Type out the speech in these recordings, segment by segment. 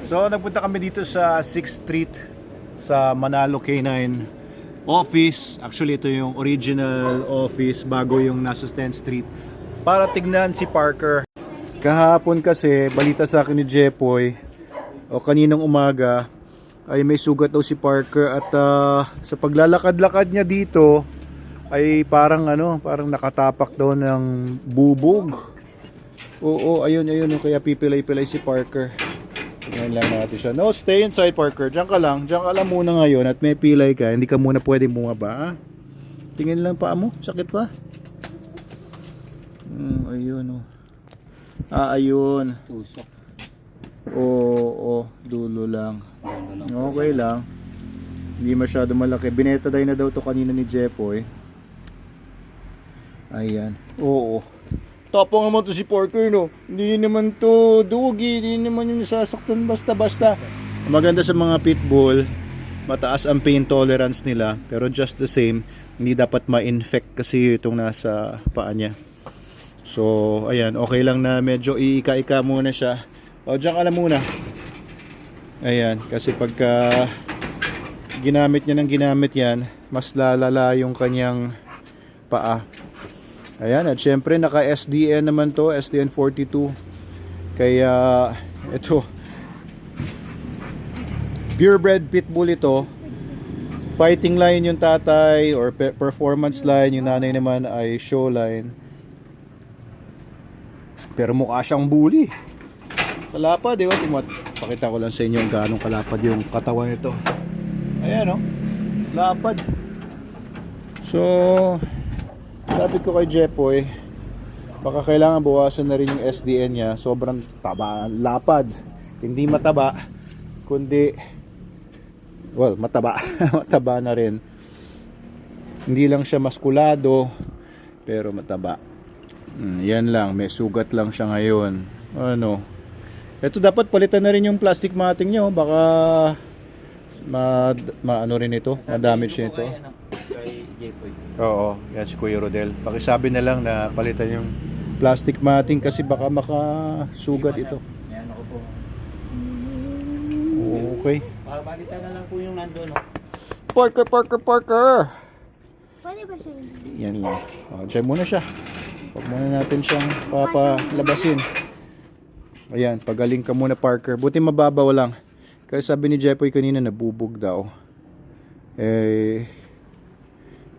So nagpunta kami dito sa 6th Street sa Manalo K9 office. Actually ito yung original office bago yung nasa 10th Street para tignan si Parker. Kahapon kasi balita sa akin ni Jepoy o kaninang umaga ay may sugat daw si Parker at sa paglalakad-lakad niya dito ay parang parang nakatapak daw ng bubog. Oo, ayun kaya pipilay-pilay si Parker. Tingnan lang natin siya. No, stay inside, Parker. Diyan ka lang muna ngayon at may pilay ka. Hindi ka muna pwedeng bumaba, ha? Tingin lang paa mo. Sakit pa? Ayun, oh. Ayun. Tusok. Oo, dulo lang. Okay lang. Hindi masyado malaki. Binetaday na daw to kanina ni Jepoy. Ayan. Oo. Tapang naman to si Parker, no? Hindi naman to dugi, hindi naman yung sasaktan basta-basta. Maganda sa mga pitbull, mataas ang pain tolerance nila, pero just the same, hindi dapat ma-infect kasi itong nasa paa niya. So, ayan, okay lang na medyo iika-ika muna siya. O, diyan ka lang muna. Ayan, kasi pagka ginamit yan, mas lalala yung kanyang paa. Ayan, at syempre naka SDN naman to, SDN 42. Kaya ito, purebred pitbull ito. Fighting line yung tatay or performance line, yung nanay naman ay show line. Pero mukha siyang bully. Kalapad, di ba? Pakita ko lang sa inyo gaano kalapad yung katawan nito. Ayan, oh. Lapad. So, sabi ko kay Jepoy, baka kailangan bawasan na rin yung SDN niya. Sobrang taba, lapad. Hindi mataba, kundi, well, mataba. Mataba na rin. Hindi lang siya maskulado, pero mataba. Yan lang, may sugat lang siya ngayon. Ito dapat palitan na rin yung plastic matting niya. Baka ano rin ito, ma-damage nito. Kay Jepoy. Oo, yan si Kuya Rodel. Pakisabi na lang na palitan yung plastic matting kasi baka makasugat ito. Yan ako po. Okay. Palitan na lang po yung nandun. Parker! Pwede ba siya? Yan lang. Diyan muna siya. Huwag muna natin siyang papalabasin. Ayan, pagaling ka muna, Parker. Buti mababaw lang. Kasi sabi ni Jepoy kanina nabubog daw.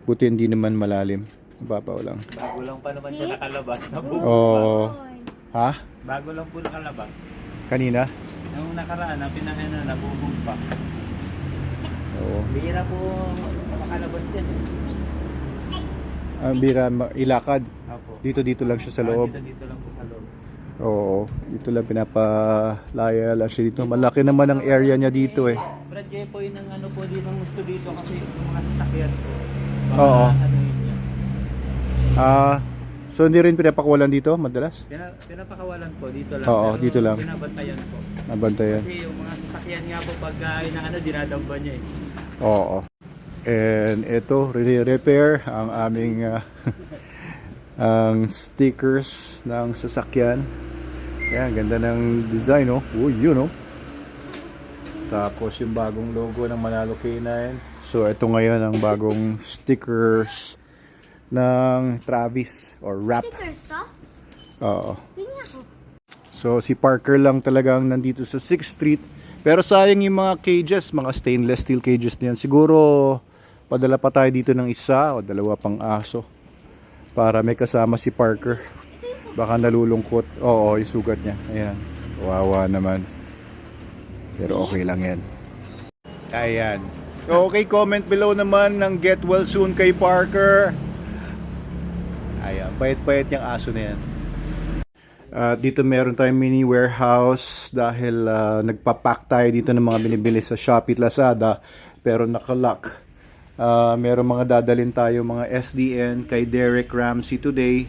Buti hindi naman malalim. Mababaw lang. Bago lang pa naman siya nakalabas. Oo. Ha? Bago lang po nakalabas. Kanina? Nung nakaraan, nabubog pa. Oo. Bihira po makalabas din. Ang bira ilakad. Opo. Dito lang siya sa loob. Dito lang po sa loob. Oo, dito lang pinapalaya lang siya dito. Malaki naman ang area niya dito eh. Brad Jepoy ng po din ang gusto dito kasi yung mga sasakyan po. Oo. Niya. So hindi rin pinapakawalan dito madalas? Pinapakawalan po dito lang. Oo, pero dito lang. Binabantayan po. Nabantayan. Kasi yung mga sasakyan nga po pag dinadamba niya eh. Oo. And ito, repair ang aming ang stickers ng sasakyan. Ayan, ganda ng design, oh. Uy, yun, oh. Tapos yung bagong logo ng Manalo K9. So ito ngayon ang bagong stickers ng Travis or Wrap. Stickers to? Oo. Tingnan ako. So si Parker lang talagang nandito sa 6th Street. Pero sayang yung mga cages, mga stainless steel cages niyan. Siguro padala pa tayo dito ng isa o dalawa pang aso para may kasama si Parker. Baka nalulungkot. Oo, yung sugat niya. Ayan. Wawa naman. Pero okay lang yan. Ayan. Okay, comment below naman ng get well soon kay Parker. Ayan, payat-payat yung aso na yan. Dito meron tayong mini warehouse dahil nagpapack tayo dito ng mga binibili sa Shopee at Lazada pero nakalock. Meron mga dadalhin tayo mga SDN kay Derek Ramsey today.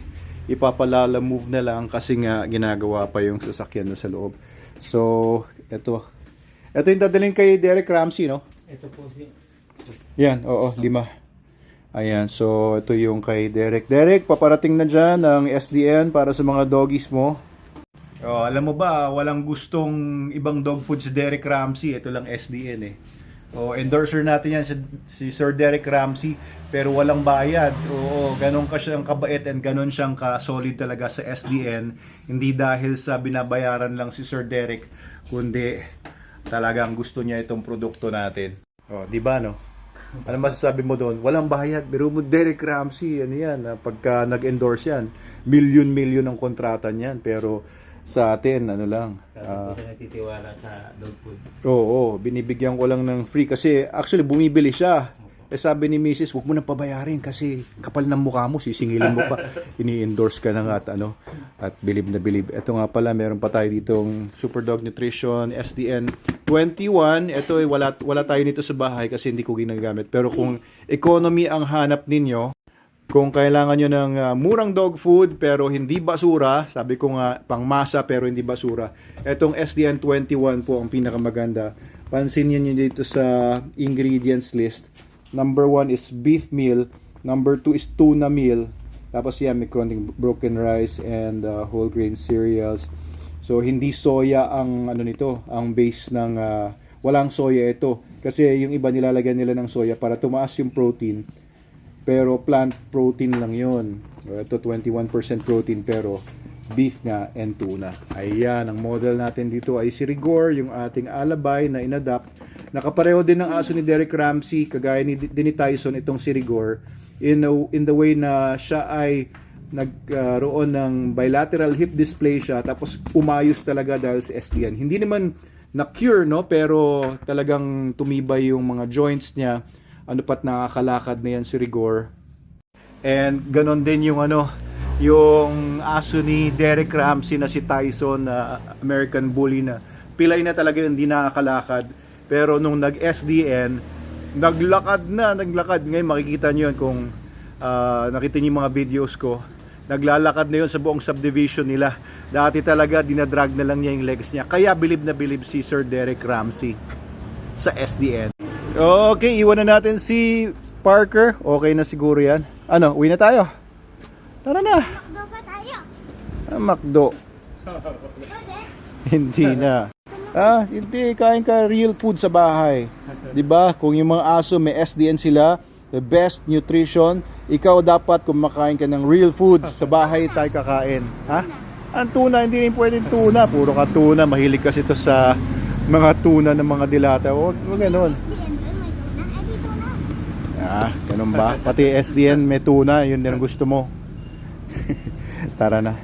Ipapalala move na lang kasi nga ginagawa pa yung sasakyan na sa loob. So, ito yung dadalhin kay Derek Ramsey, no? Ito po si... Yan, oo, 5. Ayan, so ito yung kay Derek. Derek, paparating na dyan ang SDN para sa mga doggies mo. Oh, alam mo ba, walang gustong ibang dog food si Derek Ramsey. Ito lang SDN eh. Oh, endorser natin yan si Sir Derek Ramsey, pero walang bayad. Oo, ganun ka siyang kabait and ganun siyang ka-solid talaga sa SDN. Hindi dahil sa binabayaran lang si Sir Derek, kundi talagang gusto niya itong produkto natin. Oh, di ba no? Ano masasabi mo doon? Walang bayad. Pero mo Derek Ramsey, ano yan, pagka nag-endorse yan, million ang kontrata niyan. Pero sa atin, ano lang. Sabi ko siya nagtitiwala sa dog food. Oo, binibigyan ko lang ng free. Kasi actually, bumibili siya. Eh sabi ni Mrs., huwag mo nang pabayarin kasi kapal ng mukha mo, sisingilin mo pa. Ini-endorse ka na nga at bilib na bilib. Ito nga pala, meron pa tayo ditong Superdog Nutrition SDN 21. Ito ay wala tayo nito sa bahay kasi hindi ko ginagamit. Pero kung economy ang hanap ninyo, kung kailangan nyo ng murang dog food pero hindi basura, sabi ko nga pangmasa pero hindi basura, etong SDN 21 po ang pinakamaganda. Pansinin nyo dito sa ingredients list. Number 1 is beef meal. Number 2 is tuna meal. Tapos yan, may konting broken rice and whole grain cereals. So, hindi soya ang ano nito, ang base ng walang soya ito. Kasi yung iba nilalagyan nila ng soya para tumaas yung protein. Pero plant protein lang yun. Ito 21% protein pero beef nga and tuna. Ayan, ang model natin dito ay si Rigor, yung ating alabay na inadapt. Nakapareho din ng aso ni Derek Ramsey, kagaya ni Tyson itong si Rigor, in the way na siya ay nagroon ng bilateral hip dysplasia tapos umayos talaga dahil sa SDN. Hindi naman na-cure, no? Pero talagang tumibay yung mga joints niya. Ano pat nakakalakad na yan si Rigor. And ganon din yung yung aso ni Derek Ramsey na si Tyson na American Bully na pilay na talaga yun, hindi nakakalakad. Pero nung nag-SDN, naglakad. Ngayon makikita nyo yun kung nakita nyo yung mga videos ko. Naglalakad na yun sa buong subdivision nila. Dati talaga dinadrag na lang niya yung legs niya. Kaya bilib na bilib si Sir Derek Ramsey sa SDN. Okay, iwan na natin si Parker. Okay na siguro yan. Ano, uwi na tayo. Tara na. Makdo pa tayo. McDo. Pwede? Hindi na. Hindi. Kain ka real food sa bahay. 'Di ba? Kung yung mga aso may SDN sila, the best nutrition, ikaw dapat kumakain ka ng real food sa bahay tayo kakain. Ha? Ang tuna, hindi rin pwedeng tuna. Puro ka tuna. Mahilig kasi ito sa mga tuna ng mga dilata. Huwag ganun. SDN doon, may tuna. Eh, di tuna. Ganun ba? Pati SDN may tuna. Yun din ang gusto mo. Tara na.